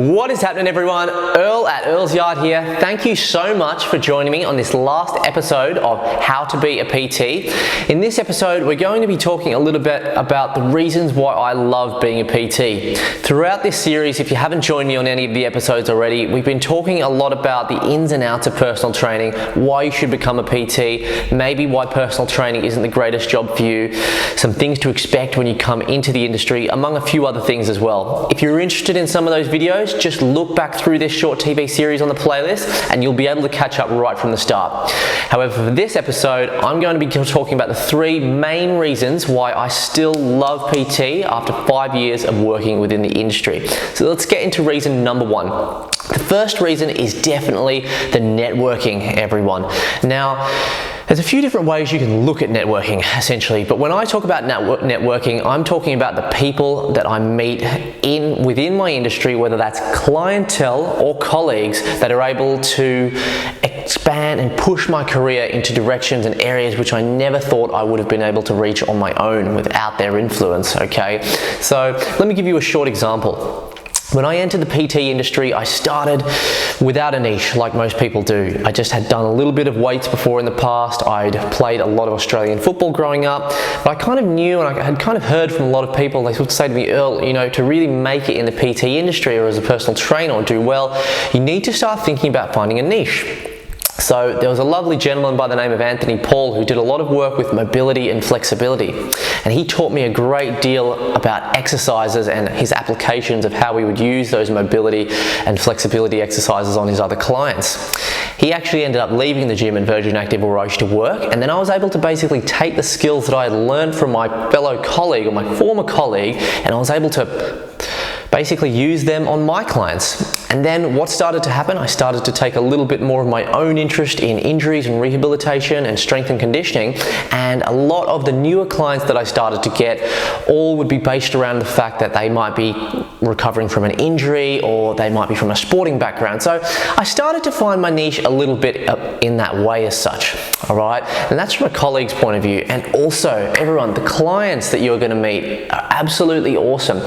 What is happening, everyone? Earl at Earl's Yard here. Thank you so much for joining me on this last episode of How to Be a PT. In this episode, we're going to be talking a little bit about the reasons why I love being a PT. Throughout this series, if you haven't joined me on any of the episodes already, we've been talking a lot about the ins and outs of personal training, why you should become a PT, maybe why personal training isn't the greatest job for you, some things to expect when you come into the industry, among a few other things as well. If you're interested in some of those videos, just look back through this short TV series on the playlist and you'll be able to catch up right from the start. However, for this episode, I'm going to be talking about the three main reasons why I still love PT after 5 years of working within the industry. So let's get into reason number one. The first reason is definitely the networking, everyone. Now, there's a few different ways you can look at networking, essentially, but when I talk about networking, I'm talking about the people that I meet within my industry, whether that's clientele or colleagues that are able to expand and push my career into directions and areas which I never thought I would have been able to reach on my own without their influence, okay? So let me give you a short example. When I entered the PT industry, I started without a niche, like most people do. I just had done a little bit of weights before in the past. I'd played a lot of Australian football growing up, but I kind of knew, and I had kind of heard from a lot of people, they would say to me, Earl, you know, to really make it in the PT industry or as a personal trainer or do well, you need to start thinking about finding a niche. So there was a lovely gentleman by the name of Anthony Paul who did a lot of work with mobility and flexibility, and he taught me a great deal about exercises and his applications of how we would use those mobility and flexibility exercises on his other clients. He actually ended up leaving the gym in Virgin Active where I used to work, and then I was able to basically take the skills that I had learned from my fellow colleague or my former colleague, and I was able to basically use them on my clients. And then what started to happen, I started to take a little bit more of my own interest in injuries and rehabilitation and strength and conditioning, and a lot of the newer clients that I started to get all would be based around the fact that they might be recovering from an injury or they might be from a sporting background. So I started to find my niche a little bit in that way as such, all right? And that's from a colleague's point of view. And also, everyone, the clients that you're gonna meet are absolutely awesome.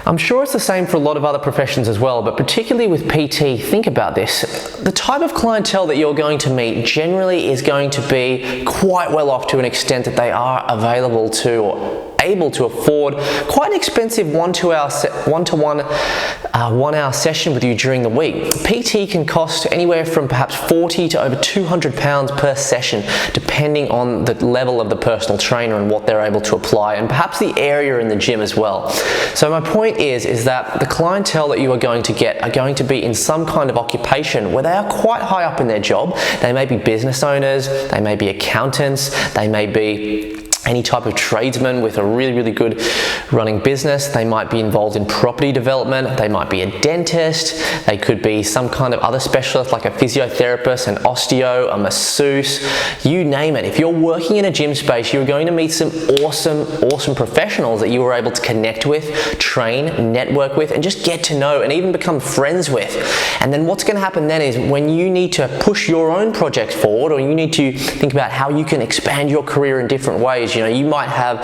I'm sure it's the same for a lot of other professions as well, but particularly with PT, think about this. The type of clientele that you're going to meet generally is going to be quite well off to an extent that they are available to or able to afford quite an expensive one-to-one 1 hour session with you during the week. PT can cost anywhere from perhaps 40 to over 200 pounds per session, depending on the level of the personal trainer and what they're able to apply, and perhaps the area in the gym as well. So my point is that the clientele that you are going to get are going to be in some kind of occupation where they are quite high up in their job. They may be business owners, they may be accountants, they may be any type of tradesman with a really good running business. They might be involved in property development, they might be a dentist, they could be some kind of other specialist like a physiotherapist, an osteo, a masseuse, you name it. If you're working in a gym space, you're going to meet some awesome professionals that you were able to connect with, train, network with, and just get to know and even become friends with. And then what's going to happen then is when you need to push your own projects forward, or you need to think about how you can expand your career in different ways. You know, you might have,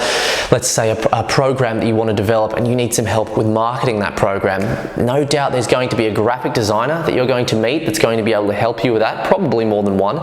let's say, a program that you want to develop and you need some help with marketing that program. No doubt there's going to be a graphic designer that you're going to meet that's going to be able to help you with that, probably more than one.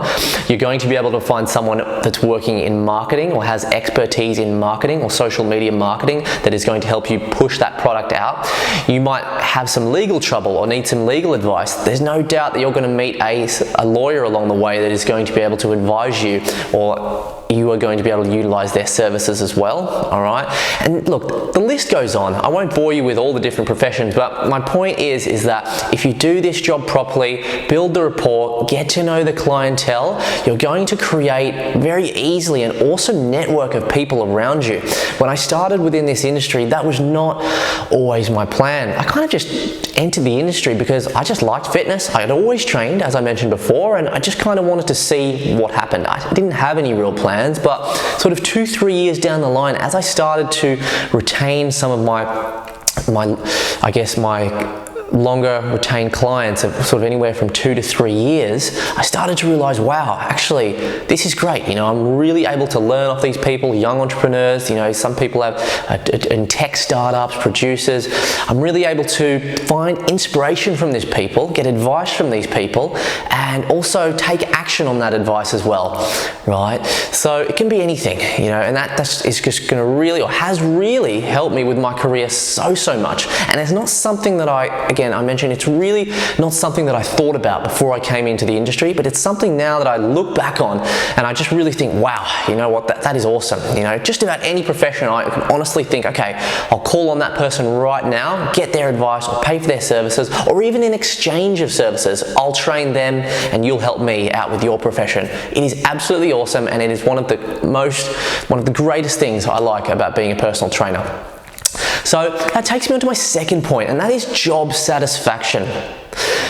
You're going to be able to find someone that's working in marketing or has expertise in marketing or social media marketing that is going to help you push that product out. You might have some legal trouble or need some legal advice. There's no doubt that you're going to meet a lawyer along the way that is going to be able to advise you, or you are going to be able to utilize their services as well, all right? And look, the list goes on. I won't bore you with all the different professions, but my point is that if you do this job properly, build the rapport, get to know the clientele, you're going to create very easily an awesome network of people around you. When I started within this industry, that was not always my plan. I kind of just entered the industry because I just liked fitness. I had always trained, as I mentioned before, and I just kind of wanted to see what happened. I didn't have any real plans, but sort of 2-3 years down the line, as I started to retain some of my longer retained clients of sort of anywhere from 2 to 3 years, I started to realize, wow, actually, this is great. I'm really able to learn off these people, young entrepreneurs, some people have in tech startups, producers. I'm really able to find inspiration from these people, get advice from these people, and also take action on that advice as well, right? So it can be anything, and that is just going to really, or has really helped me with my career so much. And it's not something that I mentioned, it's really not something that I thought about before I came into the industry, but it's something now that I look back on and I just really think, wow, you know what, that is awesome. Just about any profession, I can honestly think, okay, I'll call on that person right now, get their advice, or pay for their services, or even in exchange of services, I'll train them and you'll help me out with your profession. It is absolutely awesome, and it is one of the greatest things I like about being a personal trainer. So that takes me on to my second point, and that is job satisfaction.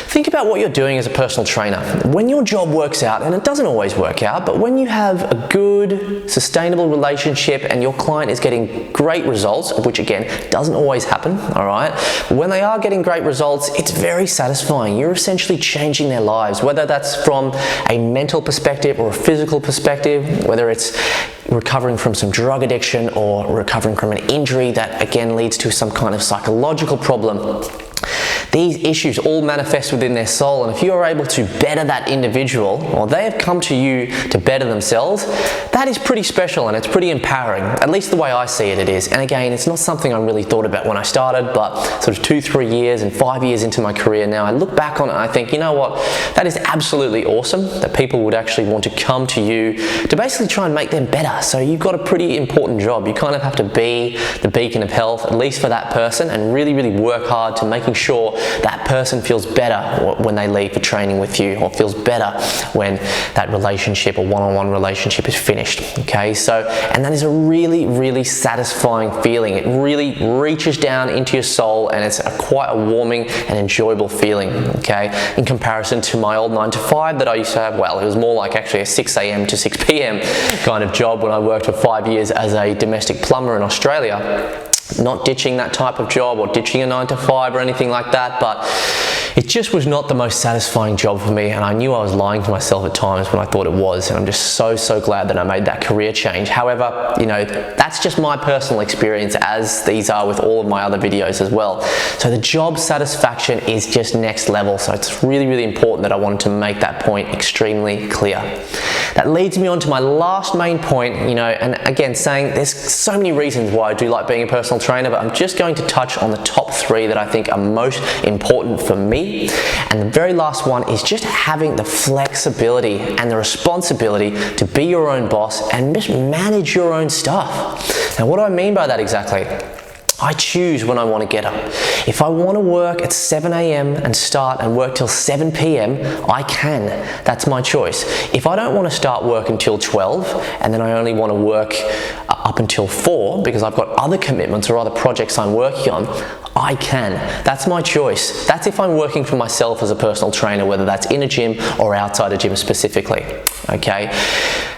Think about what you're doing as a personal trainer. When your job works out, and it doesn't always work out, but when you have a good, sustainable relationship and your client is getting great results, which again, doesn't always happen, all right? But when they are getting great results, it's very satisfying. You're essentially changing their lives, whether that's from a mental perspective or a physical perspective, whether it's recovering from some drug addiction or recovering from an injury that again leads to some kind of psychological problem. These issues all manifest within their soul, and if you are able to better that individual, or they have come to you to better themselves, that is pretty special and it's pretty empowering. At least the way I see it, it is. And again, it's not something I really thought about when I started, but sort of 2, 3 years and 5 years into my career now, I look back on it and I think, you know what, that is absolutely awesome that people would actually want to come to you to basically try and make them better. So you've got a pretty important job. You kind of have to be the beacon of health, at least for that person, and really work hard to making sure that person feels better when they leave for training with you, or feels better when that relationship or one-on-one relationship is finished, okay? So, and that is a really satisfying feeling. It really reaches down into your soul, and it's quite a warming and enjoyable feeling, okay? In comparison to my old 9 to 5 that I used to have, well, it was more like actually a 6 a.m. to 6 p.m. kind of job when I worked for 5 years as a domestic plumber in Australia. Not ditching that type of job or ditching a 9 to 5 or anything like that, but it just was not the most satisfying job for me, and I knew I was lying to myself at times when I thought it was, and I'm just so glad that I made that career change. However, that's just my personal experience, as these are with all of my other videos as well. So the job satisfaction is just next level, so it's really important that I wanted to make that point extremely clear. That leads me on to my last main point, and again, saying there's so many reasons why I do like being a personal trainer, but I'm just going to touch on the top 3 that I think are most important for me. And the very last one is just having the flexibility and the responsibility to be your own boss and just manage your own stuff. Now, what do I mean by that exactly? I choose when I want to get up. If I want to work at 7 a.m. and start and work till 7 p.m, I can. That's my choice. If I don't want to start work until 12 and then I only want to work up until 4 because I've got other commitments or other projects I'm working on, I can. That's my choice. That's if I'm working for myself as a personal trainer, whether that's in a gym or outside a gym specifically, okay?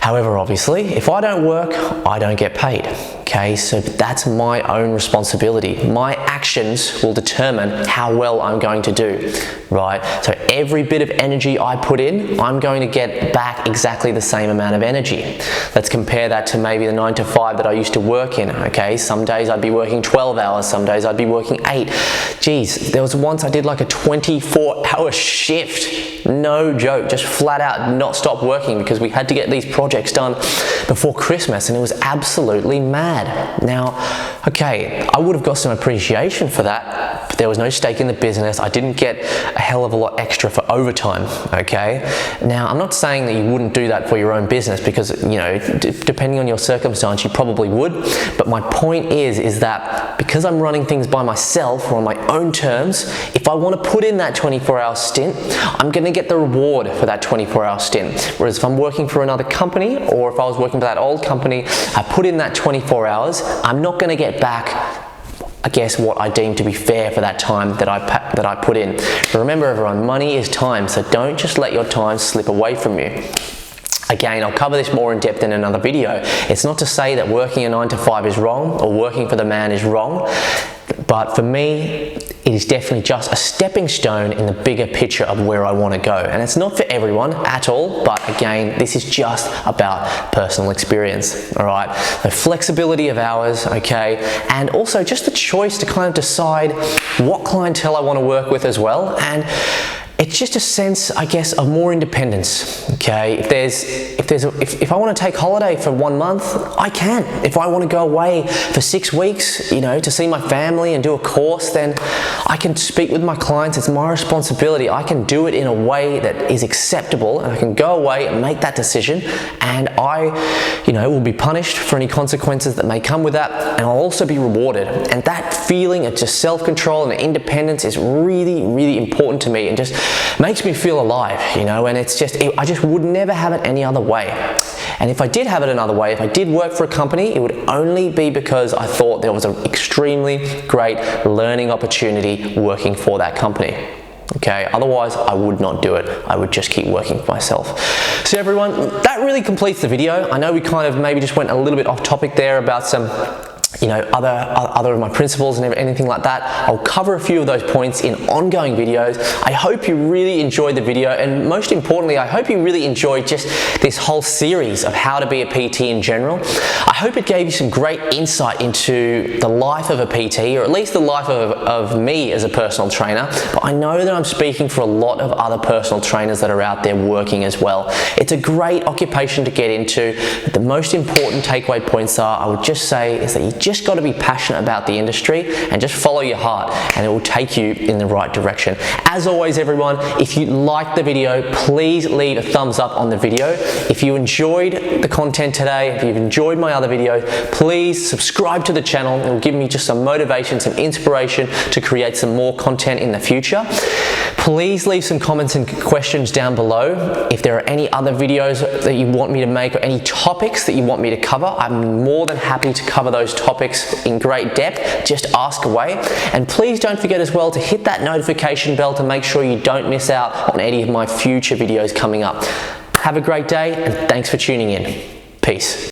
However, obviously, if I don't work, I don't get paid, okay? So that's my own responsibility. My actions will determine how well I'm going to do, right? So every bit of energy I put in, I'm going to get back exactly the same amount of energy. Let's compare that to maybe the 9 to 5 that I used to work in, okay? Some days I'd be working 12 hours, some days I'd be working 8. Geez, there was once I did like a 24-hour shift. No joke, just flat out not stop working because we had to get these projects done before Christmas, and it was absolutely mad. Now, okay, I would have got some appreciation for that, but there was no stake in the business. I didn't get a hell of a lot extra for overtime, okay? Now, I'm not saying that you wouldn't do that for your own business because, depending on your circumstance, you probably would, but my point is that because I'm running things by myself or on my own terms, if I want to put in that 24-hour stint, I'm going to get the reward for that 24-hour stint. Whereas if I'm working for another company, or if I was working for that old company, I put in that 24 hours, I'm not going to get back, I guess, what I deem to be fair for that time that I put in. But remember, everyone, money is time, so don't just let your time slip away from you. Again, I'll cover this more in depth in another video. It's not to say that working a 9 to 5 is wrong or working for the man is wrong. But for me, it is definitely just a stepping stone in the bigger picture of where I want to go. And it's not for everyone at all, but again, this is just about personal experience, all right? The flexibility of hours, okay? And also just the choice to kind of decide what clientele I want to work with as well. And it's just a sense, I guess, of more independence, okay? If I want to take holiday for 1 month, I can. If I want to go away for 6 weeks, you know, to see my family and do a course, then I can speak with my clients. It's my responsibility. I can do it in a way that is acceptable, and I can go away and make that decision, and I, you know, will be punished for any consequences that may come with that, and I'll also be rewarded. And that feeling of just self-control and independence is really, really important to me, and just makes me feel alive, you know, and it's just, I just would never have it any other way. And if I did have it another way, if I did work for a company, it would only be because I thought there was an extremely great learning opportunity working for that company. Okay, otherwise I would not do it. I would just keep working for myself. So everyone, that really completes the video. I know we kind of maybe just went a little bit off topic there about some, you know, other of my principles and anything like that. I'll cover a few of those points in ongoing videos. I hope you really enjoyed the video, and most importantly, I hope you really enjoyed just this whole series of how to be a PT in general. I hope it gave you some great insight into the life of a PT, or at least the life of me as a personal trainer. But I know that I'm speaking for a lot of other personal trainers that are out there working as well. It's a great occupation to get into. The most important takeaway points are, I would just say, is that you just got to be passionate about the industry and just follow your heart, and it will take you in the right direction. As always, everyone, if you liked the video, please leave a thumbs up on the video. If you enjoyed the content today, if you've enjoyed my other videos, please subscribe to the channel. It will give me just some motivation, some inspiration to create some more content in the future. Please leave some comments and questions down below. If there are any other videos that you want me to make, or any topics that you want me to cover, I'm more than happy to cover those topics in great depth. Just ask away. And please don't forget as well to hit that notification bell to make sure you don't miss out on any of my future videos coming up. Have a great day, and thanks for tuning in. Peace.